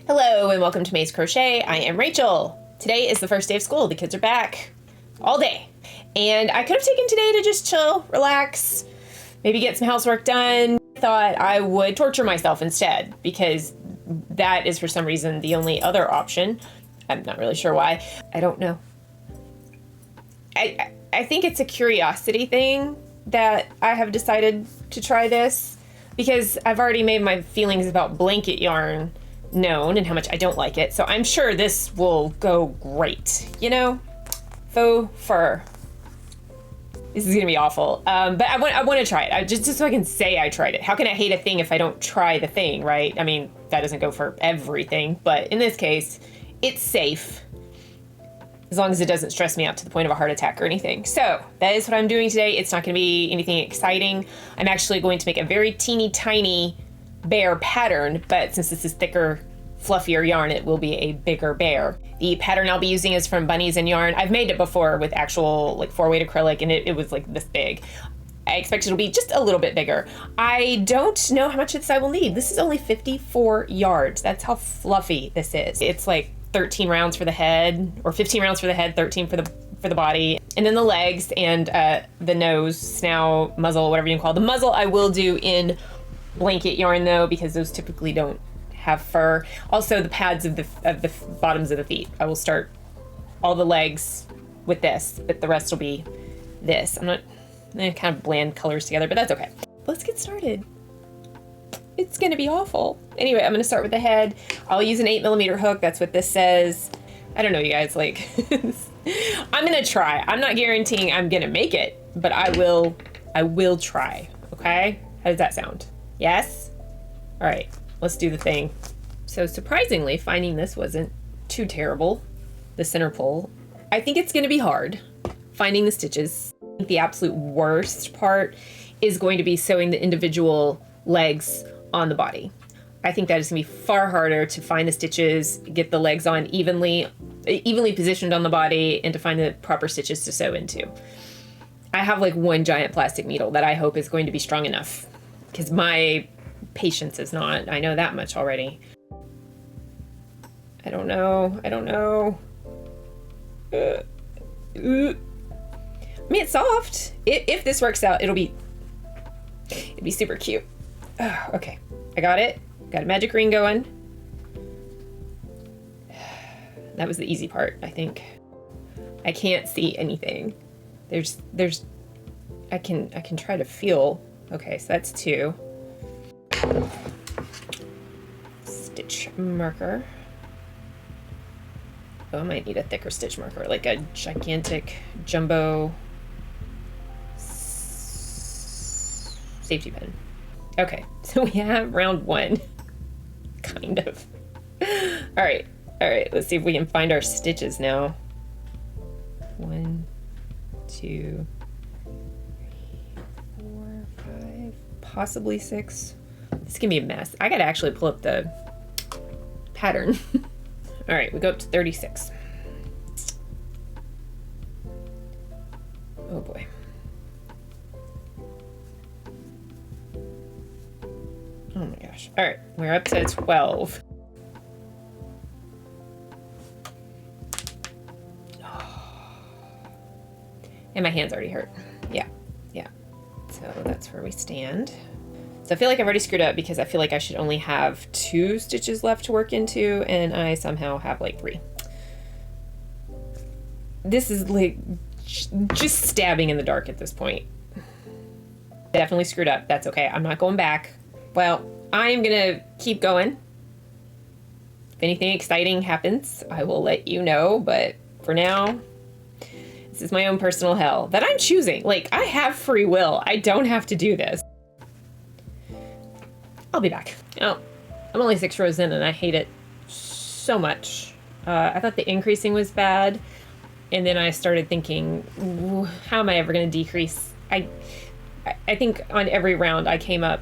Hello and welcome to May's Crochet. I am Rachel. Today is the first day of school. The kids are back all day. And I could have taken today to just chill, relax, maybe get some housework done. I thought I would torture myself instead because that is for some reason the only other option. I'm not really sure why. I don't know. I think it's a curiosity thing that I have decided to try this because I've already made my feelings about blanket yarn known and how much I don't like it. So I'm sure this will go great. You know, faux fur. This is gonna be awful. But I want to try it. Just so I can say I tried it. How can I hate a thing if I don't try the thing, right? I mean, that doesn't go for everything, but in this case, it's safe. As long as it doesn't stress me out to the point of a heart attack or anything. So that is what I'm doing today. It's not gonna be anything exciting. I'm actually going to make a very teeny tiny bear pattern, but since this is thicker, fluffier yarn, it will be a bigger bear. The pattern I'll be using is from Bunnies and Yarn. I've made it before with actual like 4-weight acrylic and it was like this big. I expect it'll be just a little bit bigger. I don't know how much of this I will need. This is only 54 yards. That's how fluffy this is. It's like 13 rounds for the head, or 15 rounds for the head, 13 for the body, and then the legs and the nose, snout, muzzle, whatever you can call it. The muzzle I will do in blanket yarn though, because those typically don't have fur. Also the pads of the bottoms of the feet. I will start all the legs with this, but the rest will be this. I'm not kind of bland colors together, but that's okay. Let's get started. It's gonna be awful. Anyway, I'm gonna start with the head. I'll use an 8mm hook. That's what this says. I don't know, you guys, like, I'm gonna try. I'm not guaranteeing I'm gonna make it, but I will try, okay? How does that sound? Yes? All right, let's do the thing. So surprisingly, finding this wasn't too terrible, the center pull. I think it's gonna be hard finding the stitches. I think the absolute worst part is going to be sewing the individual legs on the body. I think that is gonna be far harder to find the stitches, get the legs on evenly positioned on the body, and to find the proper stitches to sew into. I have like one giant plastic needle that I hope is going to be strong enough, because my patience is not. I know that much already. I don't know. I mean, it's soft. If this works out, it'd be super cute. Oh, okay, I got it. Got a magic ring going. That was the easy part, I think. I can't see anything. I can try to feel. Okay, so that's 2. Stitch marker. Oh, I might need a thicker stitch marker, like a gigantic jumbo safety pin. Okay, so we have round 1, kind of. All right, let's see if we can find our stitches now. 1, 2, 3, 4, 5, possibly 6. This can be a mess. I gotta actually pull up the pattern. All right, we go up to 36. Oh boy. Oh my gosh. All right, we're up to 12. And my hand's already hurt. Yeah. So that's where we stand. So I feel like I've already screwed up because I feel like I should only have 2 stitches left to work into, and I somehow have like 3. This is like just stabbing in the dark at this point. Definitely screwed up. That's okay. I'm not going back. Well, I'm gonna keep going. If anything exciting happens, I will let you know, but for now, this is my own personal hell that I'm choosing. Like, I have free will. I don't have to do this. I'll be back. Oh, I'm only 6 rows in and I hate it so much. I thought the increasing was bad, and then I started thinking, how am I ever gonna decrease? I think on every round I came up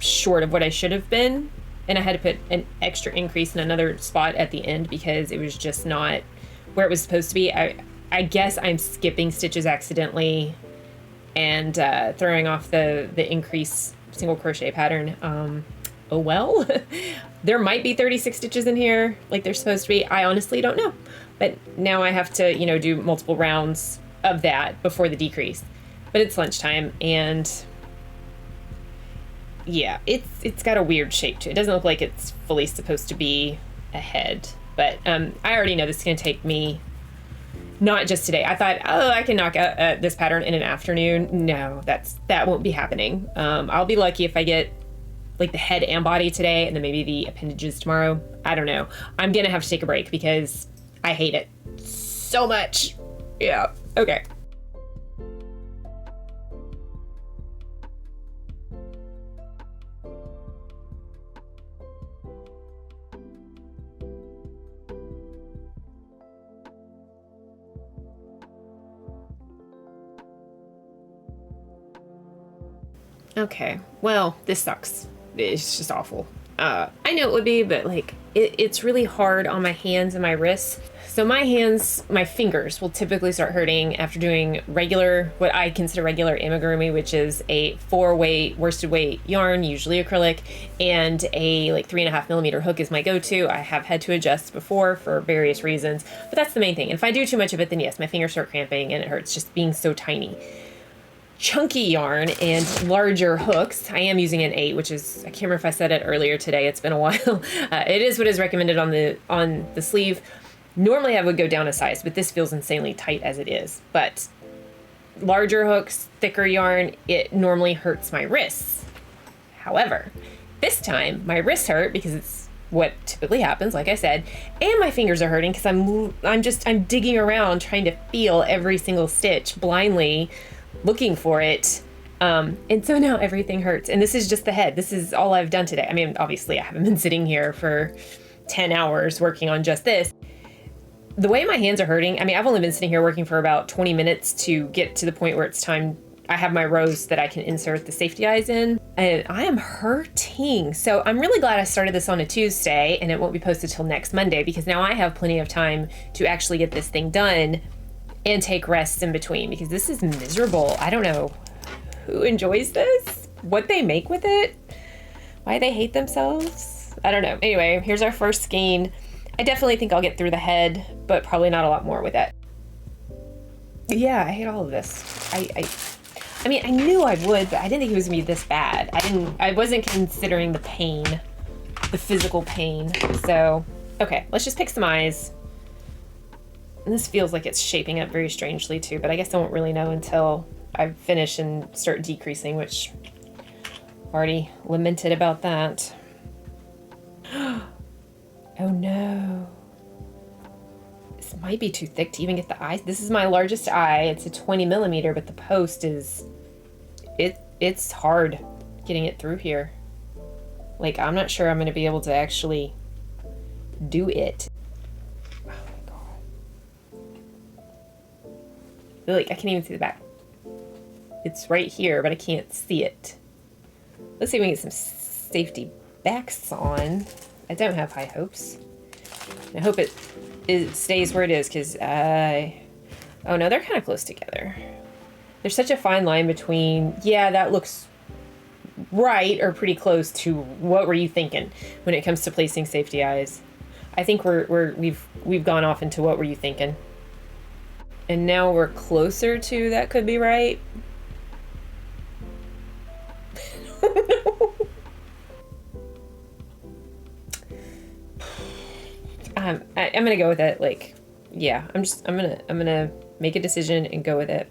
short of what I should have been, and I had to put an extra increase in another spot at the end because it was just not where it was supposed to be. I guess I'm skipping stitches accidentally and throwing off the increase single crochet pattern. oh well. There might be 36 stitches in here like they're supposed to be. I honestly don't know. But now I have to, you know, do multiple rounds of that before the decrease. But it's lunchtime, and yeah, it's got a weird shape to it. It doesn't look like it's fully supposed to be a head. But I already know this is going to take me not just today. I thought, oh, I can knock out this pattern in an afternoon. No, that won't be happening. I'll be lucky if I get like the head and body today, and then maybe the appendages tomorrow. I don't know. I'm going to have to take a break because I hate it so much. Yeah. Okay. Okay. Well, this sucks. It's just awful. I know it would be, but like it's really hard on my hands and my wrists. So my fingers will typically start hurting after doing regular, what I consider regular amigurumi, which is a 4-weight worsted weight yarn, usually acrylic, and a like 3.5 millimeter hook is my go-to. I have had to adjust before for various reasons, but that's the main thing. And if I do too much of it, then yes, my fingers start cramping and it hurts just being so tiny. Chunky yarn and larger hooks. I am using an 8, which is, I can't remember if I said it earlier today. It's been a while. It is what is recommended on the sleeve. Normally I would go down a size, but this feels insanely tight as it is. But larger hooks, thicker yarn, it normally hurts my wrists. However, this time my wrists hurt because it's what typically happens, like I said, and my fingers are hurting because I'm digging around trying to feel every single stitch blindly, looking for it. And so now everything hurts. And this is just the head. This is all I've done today. I mean, obviously I haven't been sitting here for 10 hours working on just this. The way my hands are hurting, I mean, I've only been sitting here working for about 20 minutes to get to the point where it's time. I have my rows that I can insert the safety eyes in, and I am hurting. So I'm really glad I started this on a Tuesday and it won't be posted till next Monday, because now I have plenty of time to actually get this thing done and take rests in between, because this is miserable. I don't know who enjoys this, what they make with it, why they hate themselves. I don't know. Anyway, here's our first skein. I definitely think I'll get through the head, but probably not a lot more with it. Yeah, I hate all of this. I mean, I knew I would, but I didn't think it was gonna be this bad. I wasn't considering the pain, the physical pain. So, okay, let's just pick some eyes. And this feels like it's shaping up very strangely too, but I guess I won't really know until I finish and start decreasing, which I've already lamented about that. Oh no. This might be too thick to even get the eye. This is my largest eye. It's a 20 millimeter, but the post is, it's hard getting it through here. Like, I'm not sure I'm going to be able to actually do it. Oh my God. Like, I can't even see the back. It's right here, but I can't see it. Let's see if we can get some safety backs on. I don't have high hopes. I hope it stays where it is, because oh no, they're kind of close together. There's such a fine line between, yeah, that looks right or pretty close to what were you thinking when it comes to placing safety eyes. I think we've gone off into what were you thinking. And now we're closer to that could be right. I'm gonna go with it. Like, yeah, I'm gonna make a decision and go with it.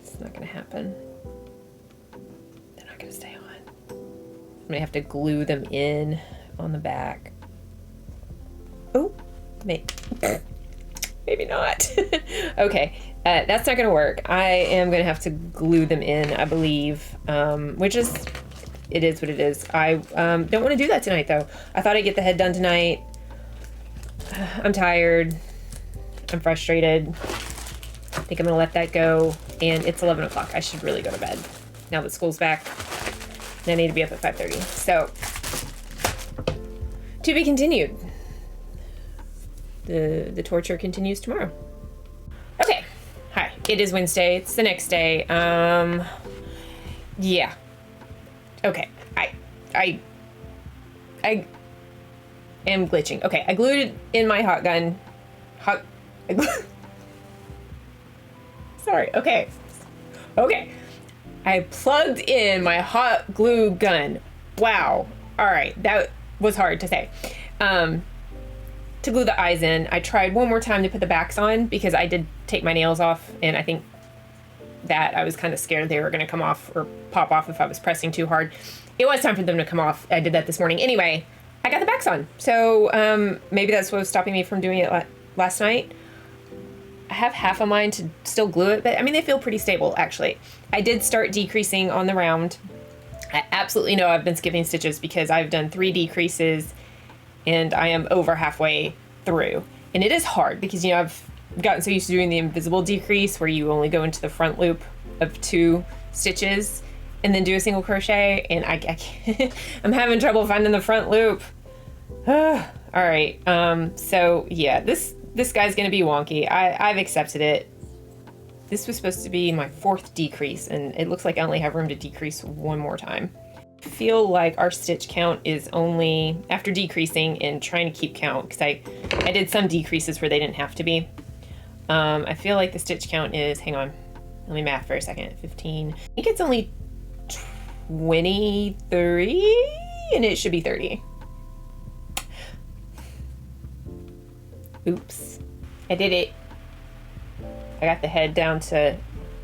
It's not gonna happen. They're not gonna stay on. I'm gonna have to glue them in on the back. Oh, maybe not. Okay, that's not gonna work. I am gonna have to glue them in, I believe, which is. It is what it is. I don't want to do that tonight, though. I thought I'd get the head done tonight. I'm tired. I'm frustrated. I think I'm going to let that go. And it's 11 o'clock. I should really go to bed now that school's back. And I need to be up at 5:30. So, to be continued. The torture continues tomorrow. Okay. Hi. It is Wednesday. It's the next day. Yeah. Okay. I am glitching. Okay, I glued it in my hot gun. Sorry, okay. Okay. I plugged in my hot glue gun. Wow. All right, that was hard to say. To glue the eyes in, I tried one more time to put the backs on because I did take my nails off, and I think that I was kind of scared they were going to come off or pop off if I was pressing too hard. It was time for them to come off. I did that this morning. Anyway, I got the backs on. So maybe that's what was stopping me from doing it last night. I have half of mine to still glue it, but I mean, they feel pretty stable, actually. I did start decreasing on the round. I absolutely know I've been skipping stitches because I've done 3 decreases and I am over halfway through. And it is hard because, you know, I've gotten so used to doing the invisible decrease where you only go into the front loop of 2 stitches and then do a single crochet, and I can't, I'm having trouble finding the front loop. All right, so yeah, this guy's gonna be wonky. I've accepted it. This was supposed to be my 4th decrease, and it looks like I only have room to decrease one more time. I feel like our stitch count is only, after decreasing and trying to keep count, because I did some decreases where they didn't have to be. I feel like the stitch count is, hang on, let me math for a second, 15. I think it's only 23, and it should be 30. Oops, I did it. I got the head down to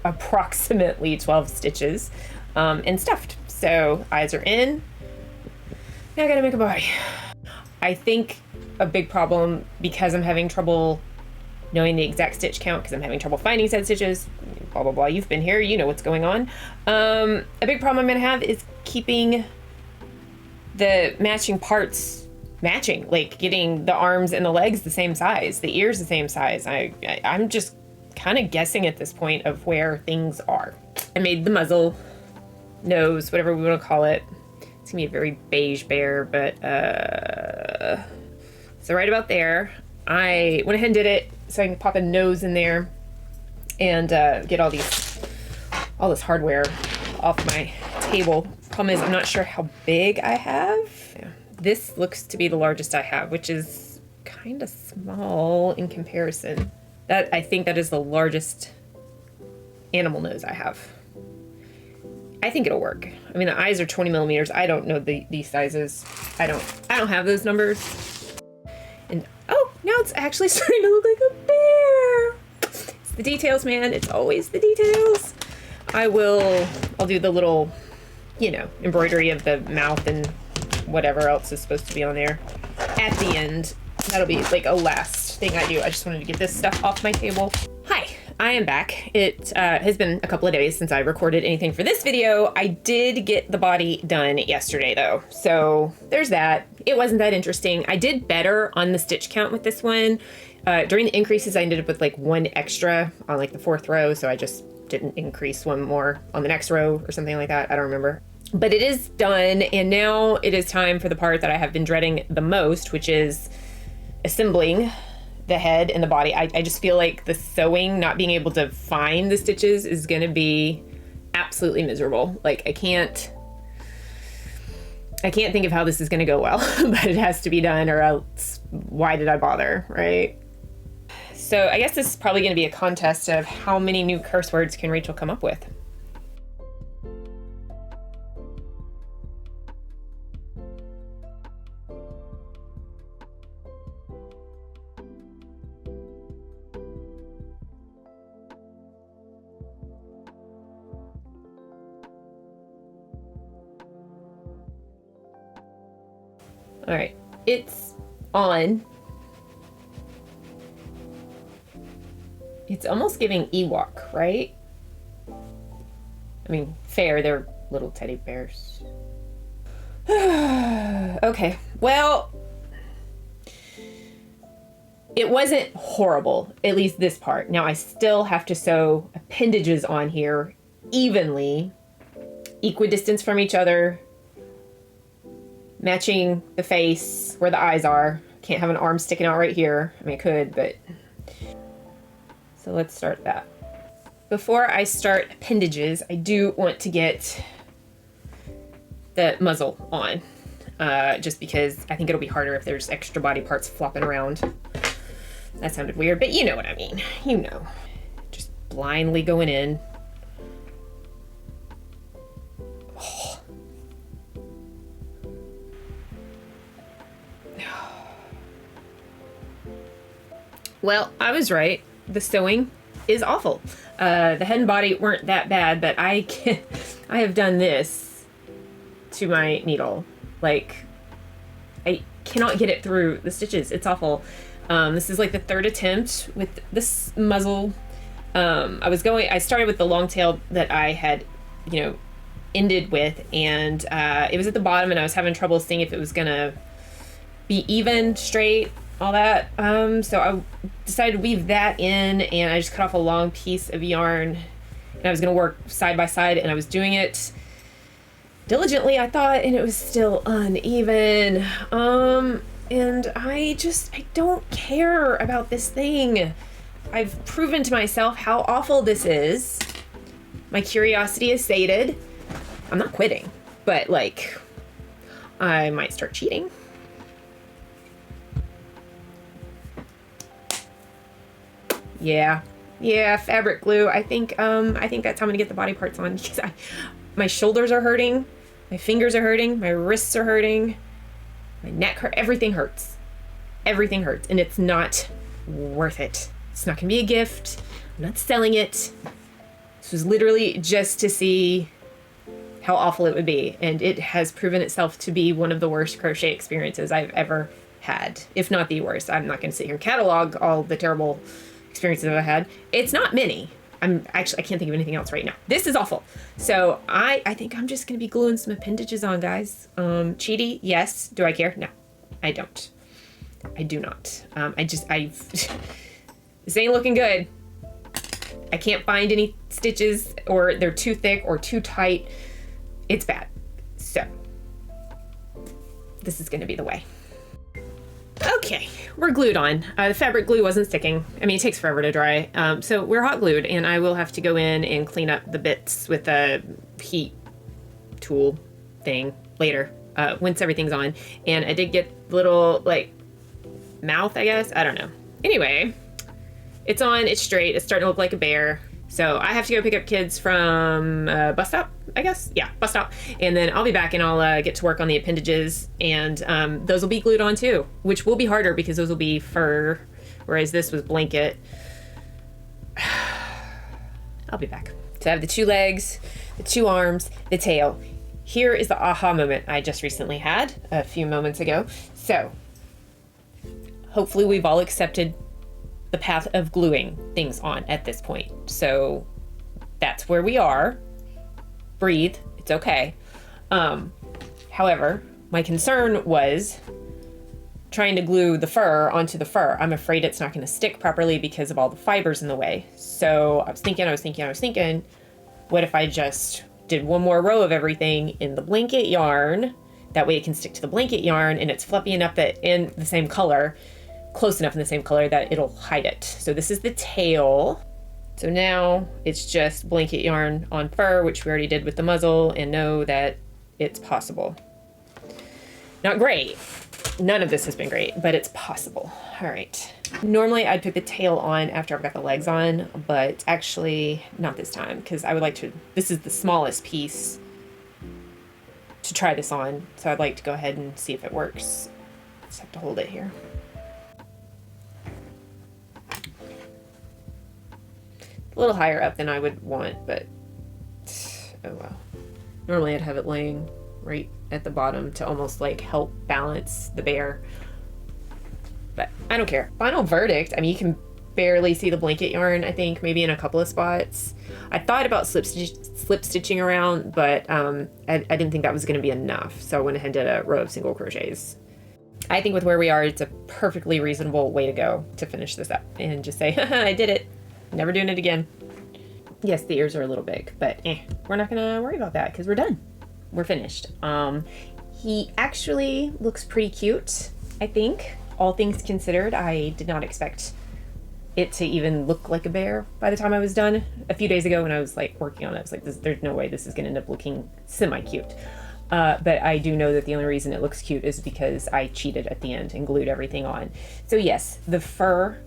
approximately 12 stitches and stuffed. So eyes are in. Now I gotta make a body. I think a big problem, because I'm having trouble knowing the exact stitch count, because I'm having trouble finding said stitches, blah, blah, blah. You've been here, you know what's going on. A big problem I'm gonna have is keeping the matching parts matching, like getting the arms and the legs the same size, the ears the same size. I'm just kind of guessing at this point of where things are. I made the muzzle, nose, whatever we want to call it. It's gonna be a very beige bear, but so right about there. I went ahead and did it so I can pop a nose in there and get all this hardware off my table. Problem is, I'm not sure how big I have. Yeah. This looks to be the largest I have, which is kind of small in comparison. I think that is the largest animal nose I have. I think it'll work. I mean, the eyes are 20 millimeters. I don't know these sizes. I don't have those numbers. And oh, now it's actually starting to look like a bear. It's the details, man. It's always the details. I'll do the little, you know, embroidery of the mouth and whatever else is supposed to be on there at the end. That'll be like a last thing I do. I just wanted to get this stuff off my table. Hi, I am back. It has been a couple of days since I recorded anything for this video. I did get the body done yesterday though, so there's that. It wasn't that interesting. I did better on the stitch count with this one. During the increases, I ended up with like 1 extra on like the 4th row, so I just didn't increase 1 more on the next row or something like that. I don't remember. But it is done, and now it is time for the part that I have been dreading the most, which is assembling the head and the body. I just feel like the sewing, not being able to find the stitches, is gonna be absolutely miserable. Like I can't think of how this is gonna go well, but it has to be done, or else why did I bother, right? So I guess this is probably gonna be a contest of how many new curse words can Rachel come up with. All right, it's on. It's almost giving Ewok, right? I mean, fair, they're little teddy bears. Okay, well, it wasn't horrible, at least this part. Now I still have to sew appendages on here evenly, equidistant from each other, matching the face where the eyes are. Can't have an arm sticking out right here. I mean, I could, but... So let's start that. Before I start appendages, I do want to get the muzzle on, just because I think it'll be harder if there's extra body parts flopping around. That sounded weird, but you know what I mean. You know. Just blindly going in. Oh. Well, I was right. The sewing is awful. The head and body weren't that bad, but I have done this to my needle. Like, I cannot get it through the stitches. It's awful. This is like the third attempt with this muzzle. I started with the long tail that I had, ended with, and it was at the bottom, and I was having trouble seeing if it was gonna be even, straight, all that. So I decided to weave that in, and I just cut off a long piece of yarn, and I was gonna work side by side, and I was doing it diligently, I thought, and it was still uneven. And I don't care about this thing. I've proven to myself how awful this is. My curiosity is sated. I'm not quitting, but like, I might start cheating. Yeah, fabric glue. I think that's how I'm gonna get the body parts on, because my shoulders are hurting, my fingers are hurting, my wrists are hurting, my neck hurt, everything hurts. Everything hurts, and it's not worth it. It's not gonna be a gift. I'm not selling it. This was literally just to see how awful it would be, and it has proven itself to be one of the worst crochet experiences I've ever had, if not the worst. I'm not gonna sit here and catalog all the terrible experiences I've had. It's not many. I can't think of anything else right now. This is awful. So I think I'm just gonna be gluing some appendages on, guys. Cheaty, yes. Do I care? No, I don't. I do not. This ain't looking good. I can't find any stitches, or they're too thick or too tight. It's bad. So this is gonna be the way. Okay, we're glued on. The fabric glue wasn't sticking. I mean, it takes forever to dry. So we're hot glued, and I will have to go in and clean up the bits with a heat tool thing later, once everything's on. And I did get little, like, mouth, I guess. I don't know. Anyway, it's on, it's straight, it's starting to look like a bear. So I have to go pick up kids from bus stop, I guess. Yeah, bus stop. And then I'll be back, and I'll get to work on the appendages, and those will be glued on too, which will be harder because those will be fur, whereas this was blanket. I'll be back. So I have the 2 legs, the 2 arms, the tail. Here is the aha moment I just recently had a few moments ago. So hopefully we've all accepted the path of gluing things on at this point. So that's where we are. Breathe, it's okay. However, my concern was trying to glue the fur onto the fur. I'm afraid it's not gonna stick properly because of all the fibers in the way. So I was thinking, what if I just did one more row of everything in the blanket yarn? That way it can stick to the blanket yarn, and it's fluffy enough that in the same color, close enough in the same color that it'll hide it. So this is the tail. So now it's just blanket yarn on fur, which we already did with the muzzle, and know that it's possible. Not great. None of this has been great, but it's possible. All right. Normally I'd put the tail on after I've got the legs on, but actually not this time, because I would like to, this is the smallest piece to try this on. So I'd like to go ahead and see if it works. Just have to hold it here. A little higher up than I would want, but oh well. Normally I'd have it laying right at the bottom to almost like help balance the bear, but I don't care. Final verdict, I mean, you can barely see the blanket yarn, I think, maybe in a couple of spots. I thought about slip stitching around, but I didn't think that was going to be enough, so I went ahead and did a row of single crochets. I think with where we are, it's a perfectly reasonable way to go to finish this up and just say, haha, I did it. Never doing it again. Yes, the ears are a little big, but we're not gonna worry about that because we're done. We're finished. He actually looks pretty cute, I think. All things considered, I did not expect it to even look like a bear by the time I was done. A few days ago when I was like working on it, I was like, there's no way this is gonna end up looking semi-cute. But I do know that the only reason it looks cute is because I cheated at the end and glued everything on. So yes, the fur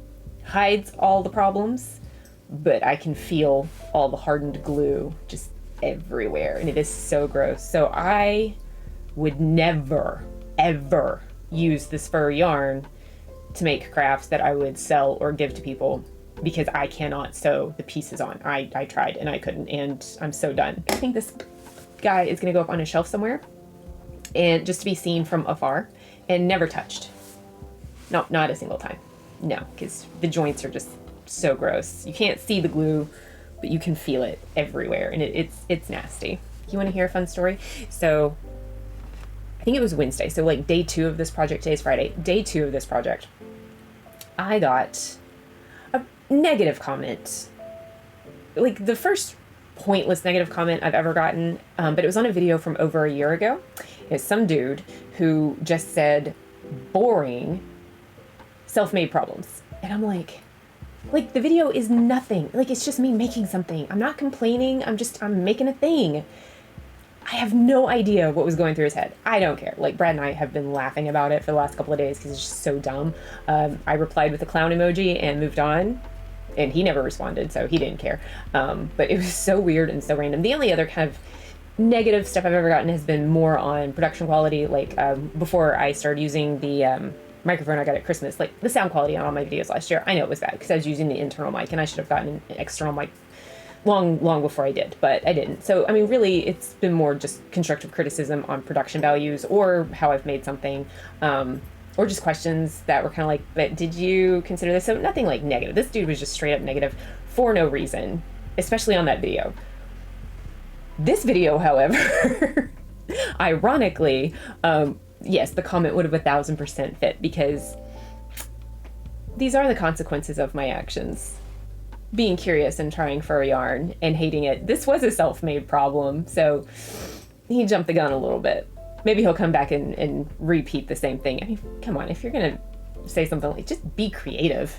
hides all the problems, but I can feel all the hardened glue just everywhere, and it is so gross. So I would never, ever use this fur yarn to make crafts that I would sell or give to people, because I cannot sew the pieces on. I tried and I couldn't, and I'm so done. I think this guy is gonna go up on a shelf somewhere and just to be seen from afar and never touched. No, not a single time. No, because the joints are just so gross. You can't see the glue, but you can feel it everywhere, and it's nasty. You want to hear a fun story? So I think it was Wednesday. So like day 2 of this project. Today is Friday. Day 2 of this project, I got a negative comment. Like the first pointless negative comment I've ever gotten, but it was on a video from over a year ago. It's some dude who just said, boring, self-made problems. And I'm like, the video is nothing. Like, it's just me making something. I'm not complaining. I'm making a thing. I have no idea what was going through his head. I don't care. Like, Brad and I have been laughing about it for the last couple of days because it's just so dumb. I replied with a clown emoji and moved on, and he never responded, so he didn't care. But it was so weird and so random. The only other kind of negative stuff I've ever gotten has been more on production quality. Like, before I started using the microphone I got at Christmas, like the sound quality on all my videos last year, I know it was bad because I was using the internal mic, and I should have gotten an external mic long before I did, but I didn't. So, I mean, really, it's been more just constructive criticism on production values or how I've made something, or just questions that were kind of like, but did you consider this? So nothing like negative. This dude was just straight up negative for no reason, especially on that video. This video, however, ironically, yes, the comment would have 1000% fit, because these are the consequences of my actions. Being curious and trying fur yarn and hating it. This was a self-made problem, so he jumped the gun a little bit. Maybe he'll come back and repeat the same thing. I mean, come on, if you're gonna say something like, just be creative.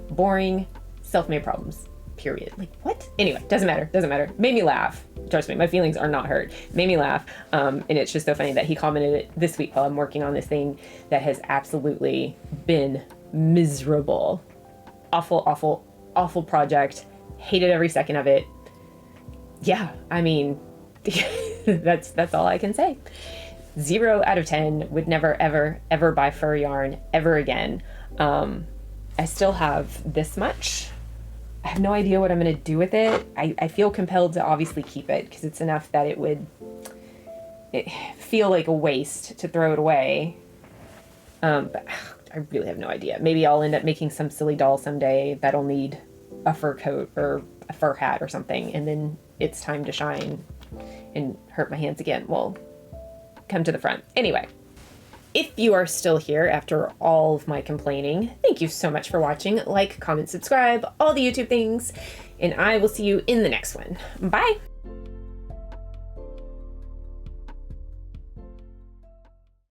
Boring, self-made problems, period. Like, what? Anyway, doesn't matter. Made me laugh. Trust me, my feelings are not hurt. Made me laugh, and it's just so funny that he commented it this week while I'm working on this thing that has absolutely been miserable. Awful project. Hated every second of it. Yeah, I mean, that's all I can say. 0 out of 10. Would never, ever buy fur yarn ever again. I still have this much. I have no idea what I'm going to do with it. I feel compelled to obviously keep it because it's enough that it would feel like a waste to throw it away. But I really have no idea. Maybe I'll end up making some silly doll someday that'll need a fur coat or a fur hat or something, and then it's time to shine and hurt my hands again. Well, come to the front. Anyway, if you are still here after all of my complaining, thank you so much for watching. Like, comment, subscribe, all the YouTube things, and I will see you in the next one. Bye!